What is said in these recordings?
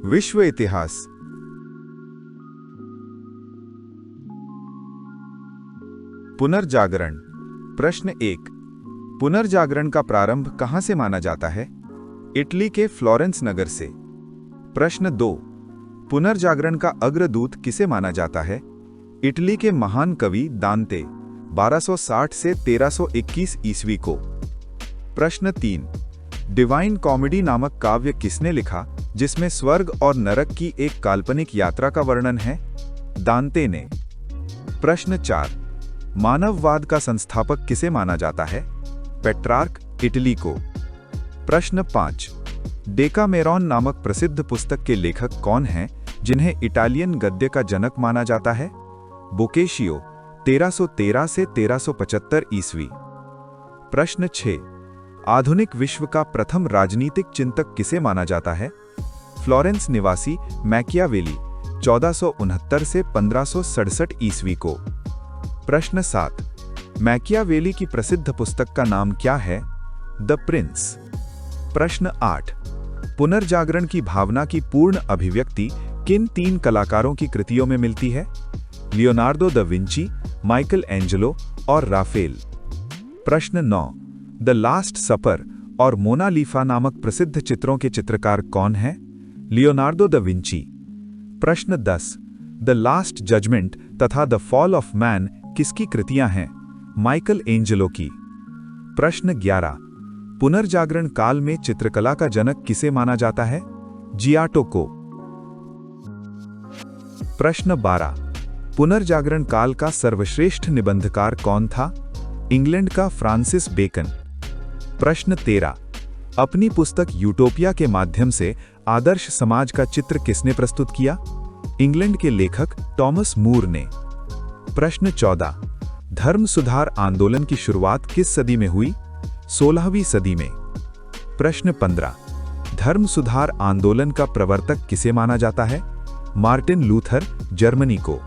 विश्व इतिहास। पुनर्जागरण। प्रश्न 1। पुनर्जागरण का प्रारंभ कहां से माना जाता है? इटली के फ्लोरेंस नगर से। प्रश्न 2। पुनर्जागरण का अग्रदूत किसे माना जाता है? इटली के महान कवि दांते 1260 से 1321 ईस्वी को। प्रश्न 3। डिवाइन कॉमेडी नामक काव्य किसने लिखा जिसमें स्वर्ग और नरक की एक काल्पनिक यात्रा का वर्णन है? दांते ने। प्रश्न 4। मानववाद का संस्थापक किसे माना जाता है? पेट्रार्क, इटली को। प्रश्न 5। डेकामेरॉन नामक प्रसिद्ध पुस्तक के लेखक कौन हैं जिन्हें इटालियन गद्य का जनक माना जाता है? बोकेशियो 1313 से 1375 ईस्वी। प्रश्न 6। आधुनिक विश्व का प्रथम राजनीतिक चिंतक किसे माना जाता है? फ्लोरेंस निवासी मैकियावेली 1469 से 1567 ईस्वी को। प्रश्न 7। मैकियावेली की प्रसिद्ध पुस्तक का नाम क्या है? The Prince. प्रश्न 8। पुनर्जागरण की भावना की पूर्ण अभिव्यक्ति किन 3 कलाकारों की कृतियों में मिलती है? Leonardo da Vinci, Michael Angelo और राफेल। प्रश्न 9। द लास्ट सपर और मोनालिसा नामक प्रसिद्ध चित्रों के चित्रकार कौन हैं? Leonardo da Vinci. प्रश्न 10। द लास्ट जजमेंट तथा द फॉल ऑफ मैन किसकी कृतियां हैं? माइकल एंजेलो की। प्रश्न 11। पुनर्जागरण काल में चित्रकला का जनक किसे माना जाता है? जियाटो को। प्रश्न 12। पुनर्जागरण काल का सर्वश्रेष्ठ निबंधकार कौन था? इंग्लैंड का फ्रांसिस बेकन। प्रश्न 13। अपनी पुस्तक यूटोपिया के माध्यम से आदर्श समाज का चित्र किसने प्रस्तुत किया? इंग्लैंड के लेखक टॉमस मूर ने। प्रश्न 14। धर्म सुधार आंदोलन की शुरुआत किस सदी में हुई? 16वीं सदी में। प्रश्न 15। धर्म सुधार आंदोलन का प्रवर्तक किसे माना जाता है? मार्टिन लूथर, जर्मनी को।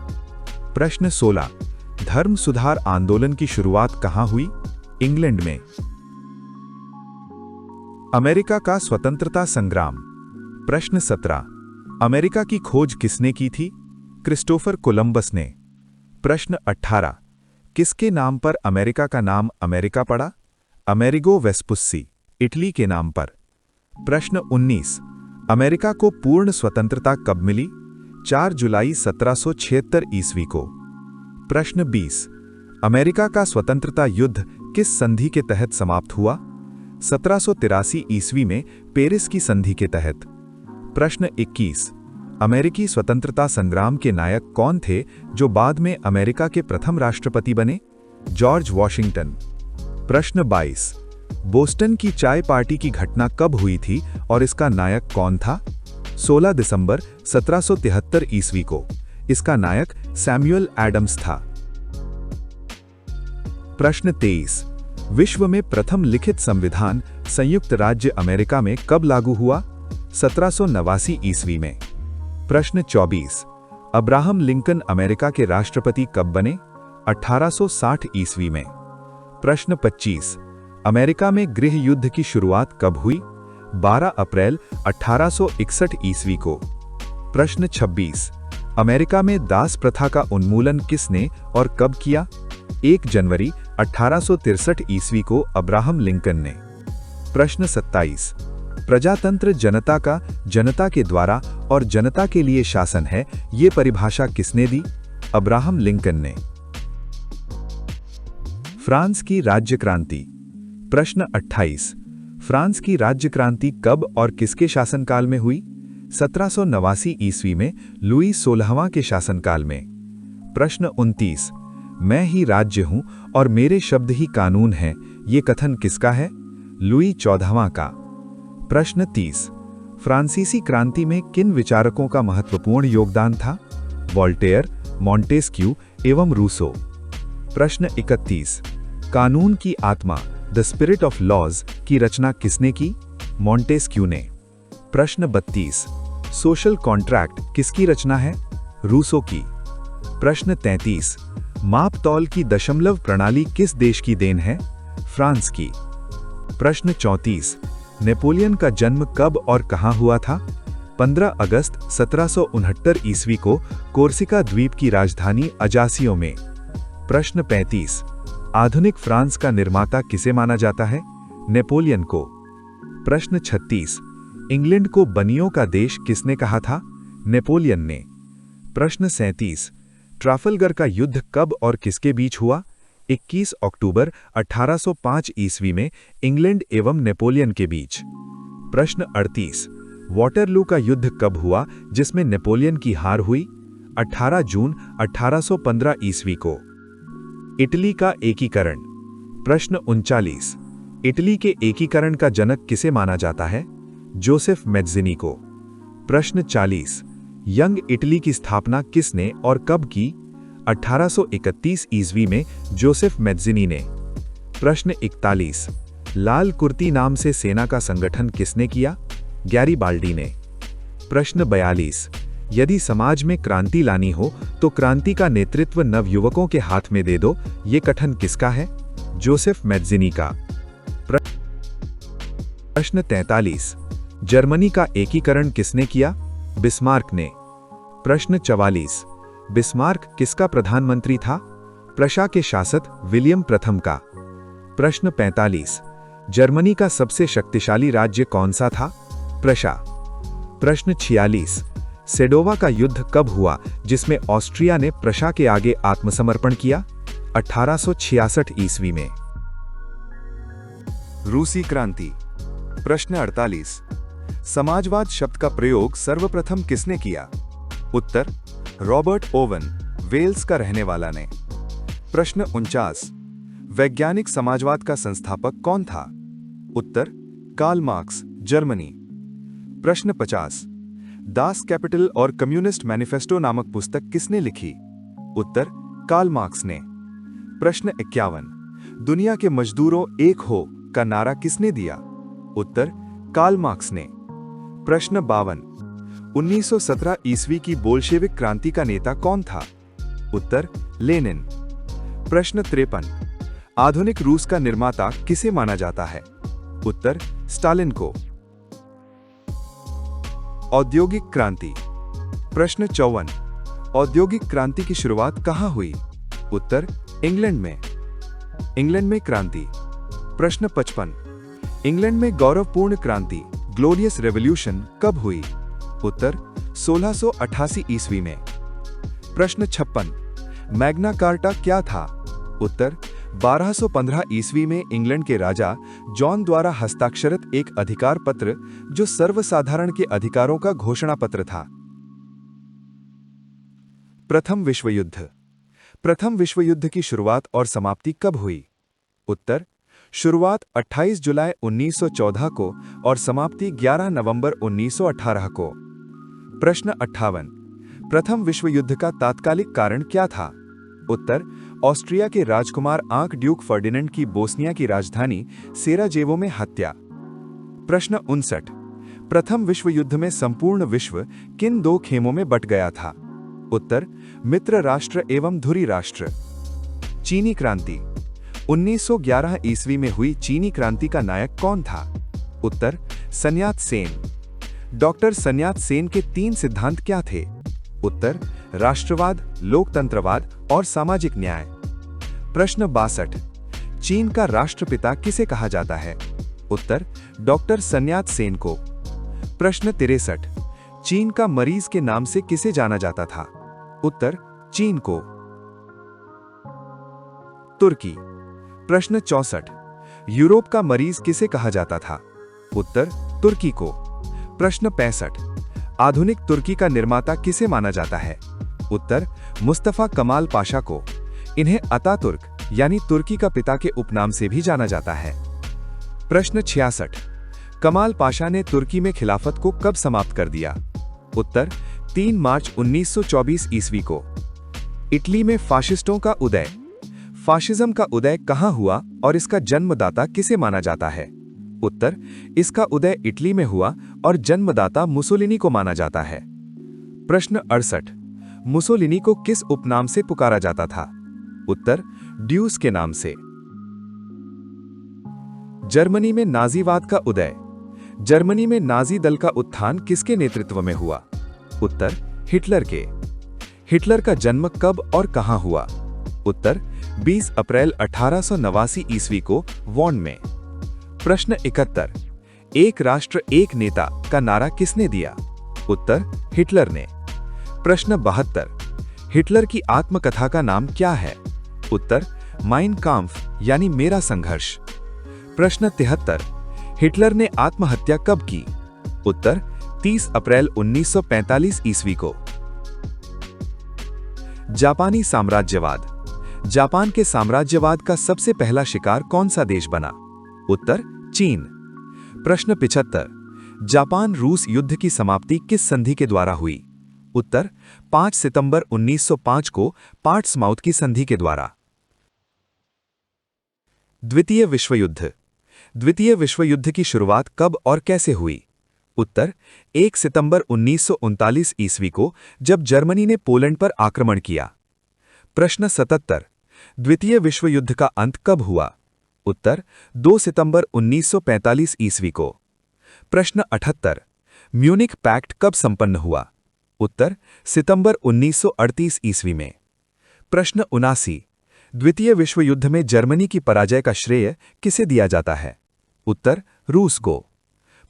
प्रश्न 16। धर्म सुधार आंदोलन की शुरुआत कहां हुई? इंग्लैंड में। अमेरिका का स्वतंत्रता संग्राम। प्रश्न 17। अमेरिका की खोज किसने की थी? क्रिस्टोफर कोलंबस ने। प्रश्न 18। किसके नाम पर अमेरिका का नाम अमेरिका पड़ा? अमेरिगो वेस्पुस्सी, इटली के नाम पर। प्रश्न 19। अमेरिका को पूर्ण स्वतंत्रता कब मिली? 4 जुलाई 1776 ईस्वी को। प्रश्न 20। अमेरिका का स्वतंत्रता युद्ध किस संधि के तहत समाप्त हुआ? 1783 ईस्वी में पेरिस की संधि के तहत। प्रश्न 21। अमेरिकी स्वतंत्रता संग्राम के नायक कौन थे जो बाद में अमेरिका के प्रथम राष्ट्रपति बने? George Washington. प्रश्न 22। बोस्टन की चाय पार्टी की घटना कब हुई थी और इसका नायक कौन था? 16 दिसंबर 1773 ईस्वी को। इसका नायक सैमुअल एडम्स था। प्रश्न 23। विश्व में प्रथम लिखित संविधान संयुक्त राज्य अमेरिका में कब लागू हुआ? 1789 ईस्वी में। प्रश्न 24। अब्राहम लिंकन अमेरिका के राष्ट्रपति कब बने? 1860 ईस्वी में। प्रश्न 25। अमेरिका में गृह युद्ध की शुरुआत कब हुई? 12 अप्रैल 1861 ईस्वी को। प्रश्न 26। अमेरिका में दास प्रथा का उन्मूलन किसने और कब किया? 1 जनवरी 1863 ईस्वी को अब्राहम लिंकन ने। प्रश्न 27। प्रजातंत्र जनता का जनता के द्वारा और जनता के लिए शासन है, ये परिभाषा किसने दी? अब्राहम लिंकन ने। फ्रांस की राज्य क्रांति। प्रश्न 28। फ्रांस की राज्य क्रांति कब और किसके शासनकाल में हुई? 1789 ईस्वी में लुई 16वां के शासनकाल में। प्रश्न 29। मैं ही राज्य हूं और मेरे शब्द ही कानून हैं, ये कथन किसका है? लुई 14वां का। प्रश्न 30। फ्रांसीसी क्रांति में किन विचारकों का महत्वपूर्ण योगदान था? वोल्टेयर, मॉन्टेस्क्यू एवं रूसो। प्रश्न 31। कानून की आत्मा द स्पिरिट ऑफ लॉज की रचना किसने की? मॉन्टेस्क्यू ने। प्रश्न 32। सोशल कॉन्ट्रैक्ट किसकी रचना है? रूसो की। प्रश्न 33। माप तौल की दशमलव प्रणाली किस देश की देन है? फ्रांस की। प्रश्न 34। नेपोलियन का जन्म कब और कहां हुआ था? 15 अगस्त 1769 ईस्वी को कोर्सिका द्वीप की राजधानी अजासियो में। प्रश्न 35। आधुनिक फ्रांस का निर्माता किसे माना जाता है? नेपोलियन को। प्रश्न 36। इंग्लैंड को बनियों का देश किसने कहा था? नेपोलियन ने। प्रश्न 37। ट्राफलगर का युद्ध कब और किसके बीच हुआ? 21 अक्टूबर 1805 ईस्वी में इंग्लैंड एवं नेपोलियन के बीच। प्रश्न 38। वाटरलू का युद्ध कब हुआ जिसमें नेपोलियन की हार हुई? 18 जून 1815 ईस्वी को। इटली का एकीकरण। प्रश्न 39। इटली के एकीकरण का जनक किसे माना जाता है? जोसेफ मैज़्ज़िनी को। प्रश्न 40। यंग इटली की स्थापना किसने और कब की? 1831 ईस्वी में जोसेफ मैज़्ज़िनी ने। प्रश्न 41। लाल कुर्ती नाम से सेना का संगठन किसने किया? गैरीबाल्डी ने। प्रश्न 42। यदि समाज में क्रांति लानी हो तो क्रांति का नेतृत्व नवयुवकों के हाथ में दे दो, ये कथन किसका है? जोसेफ मैज़्ज़िनी का। प्रश्न 43। जर्मनी का एकीकरण किसने किया? बिस्मार्क ने। प्रश्न 44। बिस्मार्क किसका प्रधानमंत्री था? प्रशा के शासक विलियम प्रथम का। प्रश्न 45। जर्मनी का सबसे शक्तिशाली राज्य कौन सा था? प्रशा। प्रश्न 46। सेडोवा का युद्ध कब हुआ जिसमें ऑस्ट्रिया ने प्रशा के आगे आत्मसमर्पण किया? 1866 ईस्वी में। रूसी क्रांति। प्रश्न 48। समाजवाद शब्द का प्रयोग सर्वप्रथम किसने किया? उत्तर रॉबर्ट ओवन, वेल्स का रहने वाला ने। प्रश्न 49। वैज्ञानिक समाजवाद का संस्थापक कौन था? उत्तर कार्ल मार्क्स, जर्मनी। प्रश्न 50। दास कैपिटल और कम्युनिस्ट मैनिफेस्टो नामक पुस्तक किसने लिखी? उत्तर कार्ल मार्क्स ने। प्रश्न 51। दुनिया के मजदूरों एक हो का नारा किसने दिया? उत्तर कार्ल मार्क्स ने। प्रश्न 52। 1917 ईस्वी की बोल्शेविक क्रांति का नेता कौन था? उत्तर लेनिन। प्रश्न 53। आधुनिक रूस का निर्माता किसे माना जाता है? उत्तर स्टालिन को। औद्योगिक क्रांति। प्रश्न 54। औद्योगिक क्रांति की शुरुआत कहां हुई? उत्तर इंग्लैंड में। इंग्लैंड में क्रांति। प्रश्न 55। इंग्लैंड में गौरवपूर्ण क्रांति ग्लोरियस रेवोल्यूशन कब हुई? उत्तर 1688 ईस्वी में। प्रश्न 56। मैग्ना कार्टा क्या था? उत्तर 1215 ईस्वी में इंग्लैंड के राजा जॉन द्वारा हस्ताक्षरित एक अधिकार पत्र जो सर्वसाधारण के अधिकारों का घोषणा पत्र था। प्रथम विश्व युद्ध। प्रथम विश्व युद्ध की शुरुआत और समाप्ति कब हुई? उत्तर शुरुआत 28 जुलाई 1914 को और समाप्ति 11 नवंबर 1918 को। प्रश्न 58। प्रथम विश्व युद्ध का तात्कालिक कारण क्या था? उत्तर ऑस्ट्रिया के राजकुमार आर्क ड्यूक फर्डिनेंड की बोस्निया की राजधानी सेराजेवो में हत्या। प्रश्न 59। प्रथम विश्व युद्ध में संपूर्ण विश्व किन दो खेमों में बंट गया था? उत्तर मित्र राष्ट्र एवं धुरी राष्ट्र। चीनी क्रांति। 1911 ईस्वी में हुई चीनी क्रांति का नायक कौन था? उत्तर सन्यात सेन। डॉक्टर सन्यात सेन के 3 सिद्धांत क्या थे? उत्तर राष्ट्रवाद, लोकतंत्रवाद और सामाजिक न्याय। प्रश्न 62। चीन का राष्ट्रपिता किसे कहा जाता है? उत्तर डॉक्टर सन्यात सेन को। प्रश्न 63। चीन का मरीज के नाम से किसे जाना जाता था? उत्तर चीन को। तुर्की। प्रश्न 64। यूरोप का मरीज किसे कहा जाता था? उत्तर तुर्की को। प्रश्न 65। आधुनिक तुर्की का निर्माता किसे माना जाता है? उत्तर मुस्तफा कमाल पाशा को। इन्हें अतातुर्क यानी तुर्की का पिता के उपनाम से भी जाना जाता है। प्रश्न 66। कमाल पाशा ने तुर्की में खिलाफत को कब समाप्त कर दिया? उत्तर 3 मार्च 1924 ईस्वी को। इटली में फाशिस्टों का उदय। फाशिज्म का उदय कहां हुआ और इसका जन्मदाता किसे माना जाता है? उत्तर इसका उदय इटली में हुआ और जन्मदाता मुसोलिनी को माना जाता है। प्रश्न 68। मुसोलिनी को किस उपनाम से पुकारा जाता था? उत्तर ड्यूस के नाम से। जर्मनी में नाजीवाद का उदय। जर्मनी में नाजी दल का उत्थान किसके नेतृत्व में हुआ? उत्तर, हिटलर के। हिटलर का जन्म कब और कहां हुआ? उत्तर, 20 अप्रैल 1889 ईस्वी को वॉन में। प्रश्न 71, एक राष्ट्र एक नेता का नारा किसने दिया? उत्तर, हिटलर ने। प्रश्न 72, हिटलर की आत्मकथा का नाम क्या है? उत्तर, माइन काम्फ यानी मेरा संघर्ष। प्रश्न 73, हिटलर ने आत्महत्या कब की? उत्तर, 30 अप्रैल 1945 ईस्वी को। जापानी साम्राज्यवाद। जापान के साम्राज्यवाद का सबसे पहला शिकार कौन सा देश बना? उत्तर, चीन। प्रश्न 75, जापान रूस युद्ध की समाप्ति किस संधि के द्वारा हुई? उत्तर, 5 सितंबर 1905 को पोर्ट्समाउथ की संधि के द्वारा। द्वितीय विश्व युद्ध। द्वितीय विश्व युद्ध की शुरुआत कब और कैसे हुई? उत्तर, 1 सितंबर 1939 ईस्वी को जब जर्मनी ने पोलैंड पर आक्रमण किया। प्रश्न 77, द्वितीय विश्व युद्ध का अंत कब हुआ? उत्तर, 2 सितंबर 1945 ईस्वी को। प्रश्न 78, म्यूनिख पैक्ट कब संपन्न हुआ? उत्तर, सितंबर 1938 ईस्वी में। प्रश्न 79, द्वितीय विश्व युद्ध में जर्मनी की पराजय का श्रेय किसे दिया जाता है? उत्तर, रूस को।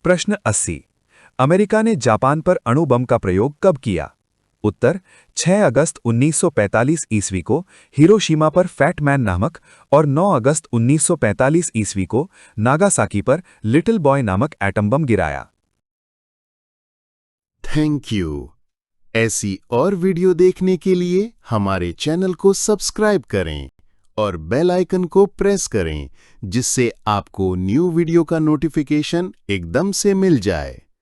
प्रश्न 80, अमेरिका ने जापान पर अणु बम का प्रयोग कब किया? उत्तर, 6 अगस्त 1945 ईस्वी को हिरोशिमा पर फैट मैन नामक और 9 अगस्त 1945 ईस्वी को नागासाकी पर लिटिल बॉय नामक एटम बम गिराया। Thank you. ऐसी और वीडियो देखने के लिए हमारे चैनल को सब्सक्राइब करें और बेल आइकन को प्रेस करें, जिससे आपको न्यू वीडियो का नोटिफिकेशन एकदम से मिल जाए।